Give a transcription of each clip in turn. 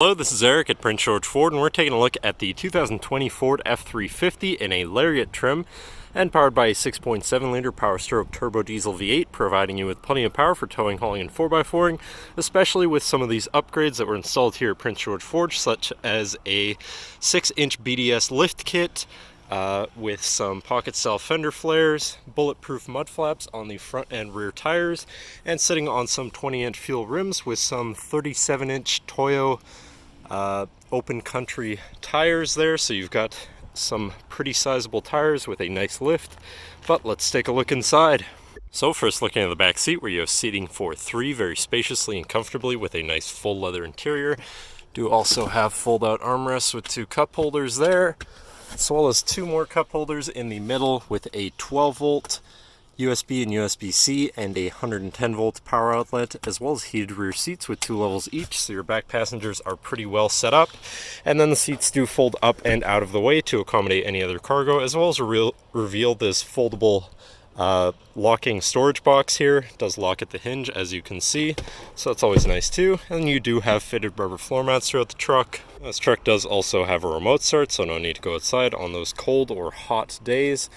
Hello, this is Eric at Prince George Ford, and we're taking a look at the 2020 Ford F-350 in a Lariat trim and powered by a 6.7-liter Power Stroke turbo diesel V8, providing you with plenty of power for towing, hauling, and 4x4ing, especially with some of these upgrades that were installed here at Prince George Ford, such as a 6-inch BDS Lift kit with some pocket-style fender flares, bulletproof mud flaps on the front and rear tires, and sitting on some 20-inch fuel rims with some 37-inch TOYO open country tires there. So you've got some pretty sizable tires with a nice lift. But let's take a look inside. So first, looking at the back seat, where you have seating for three very spaciously and comfortably with a nice full leather interior. Do also have fold out armrests with two cup holders there, as well as two more cup holders in the middle with a 12-volt USB and USB-C and a 110-volt power outlet, as well as heated rear seats with 2 levels each, so your back passengers are pretty well set up. And then the seats do fold up and out of the way to accommodate any other cargo, as well as reveal this foldable locking storage box here. It does lock at the hinge, as you can see, so that's always nice too. And you do have fitted rubber floor mats throughout the truck. This truck does also have a remote start, so no need to go outside on those cold or hot days.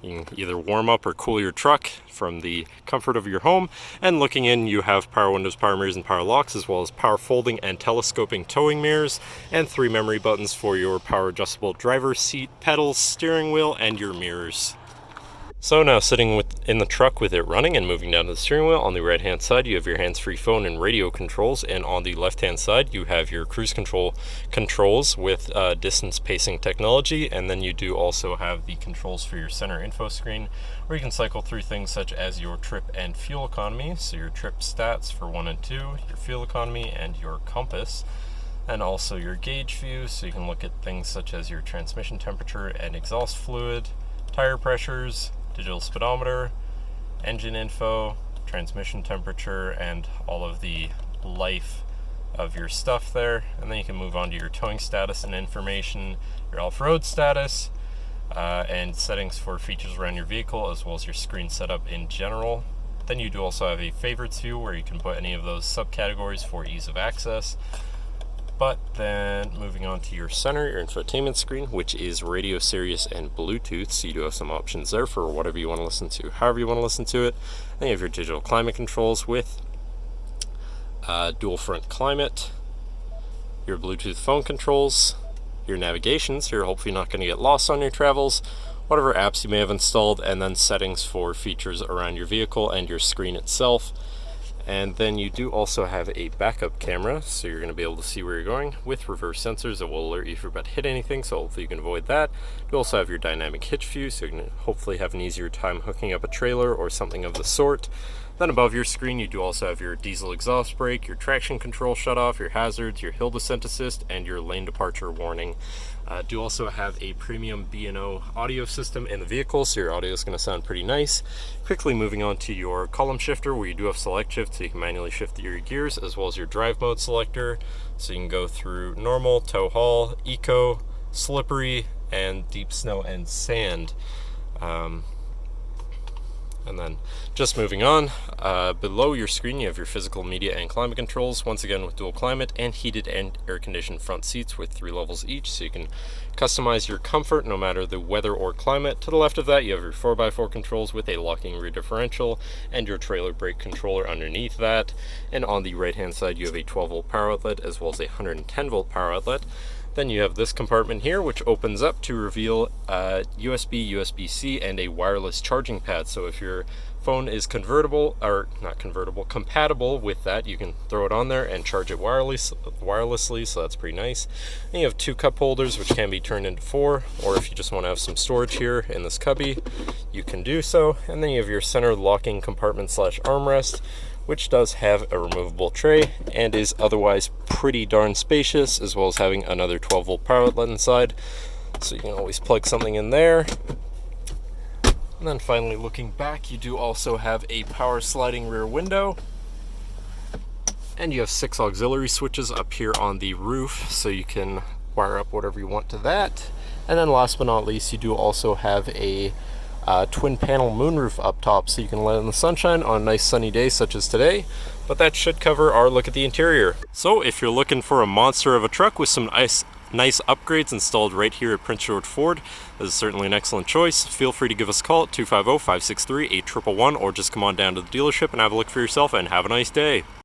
You can either warm up or cool your truck from the comfort of your home. And looking in, you have power windows, power mirrors, and power locks, as well as power folding and telescoping towing mirrors, and 3 memory buttons for your power adjustable driver's seat, pedals, steering wheel, and your mirrors. So now sitting in the truck with it running and moving down to the steering wheel, on the right hand side you have your hands-free phone and radio controls, and on the left hand side you have your cruise control controls with distance pacing technology. And then you do also have the controls for your center info screen, where you can cycle through things such as your trip and fuel economy, so your trip stats for 1 and 2, your fuel economy, and your compass, and also your gauge view, so you can look at things such as your transmission temperature and exhaust fluid, tire pressures, digital speedometer, engine info, transmission temperature, and all of the life of your stuff there. And then you can move on to your towing status and information, your off-road status, and settings for features around your vehicle, as well as your screen setup in general. Then you do also have a favorites view, where you can put any of those subcategories for ease of access. But then moving on to your center, your infotainment screen, which is radio, Sirius, and Bluetooth. So you do have some options there for whatever you want to listen to, however you want to listen to it. Then you have your digital climate controls with dual front climate, your Bluetooth phone controls, your navigation, so you're hopefully not going to get lost on your travels, whatever apps you may have installed, and then settings for features around your vehicle and your screen itself. And then you do also have a backup camera, so you're going to be able to see where you're going with reverse sensors that will alert you if you're about to hit anything, so hopefully you can avoid that. You also have your dynamic hitch view, so you can hopefully have an easier time hooking up a trailer or something of the sort. Then above your screen you do also have your diesel exhaust brake, your traction control shutoff, your hazards, your hill descent assist, and your lane departure warning. Do also have a premium B&O audio system in the vehicle, so your audio is going to sound pretty nice. Quickly moving on to your column shifter, where you do have select shift, so you can manually shift your gears, as well as your drive mode selector, so you can go through normal, tow haul, eco, slippery, and deep snow and sand. And then just moving on, below your screen you have your physical, media, and climate controls, once again with dual climate and heated and air-conditioned front seats with 3 levels each, so you can customize your comfort no matter the weather or climate. To the left of that you have your 4x4 controls with a locking rear differential and your trailer brake controller underneath that. And on the right hand side you have a 12-volt power outlet, as well as a 110-volt power outlet. Then you have this compartment here, which opens up to reveal USB, USB-C, and a wireless charging pad. So if your phone is compatible with that, you can throw it on there and charge it wirelessly, so that's pretty nice. And you have 2 cup holders, which can be turned into 4, or if you just want to have some storage here in this cubby, you can do so. And then you have your center locking compartment / armrest, which does have a removable tray and is otherwise pretty darn spacious, as well as having another 12-volt power outlet inside, so you can always plug something in there. And then finally, looking back, you do also have a power sliding rear window, and you have 6 auxiliary switches up here on the roof, so you can wire up whatever you want to that. And then last but not least, you do also have a twin panel moonroof up top so you can let in the sunshine on a nice sunny day such as today. But that should cover our look at the interior. So if you're looking for a monster of a truck with some nice upgrades installed right here at Prince George Ford, this is certainly an excellent choice. Feel free to give us a call at 250-563-8111 or just come on down to the dealership and have a look for yourself, and have a nice day.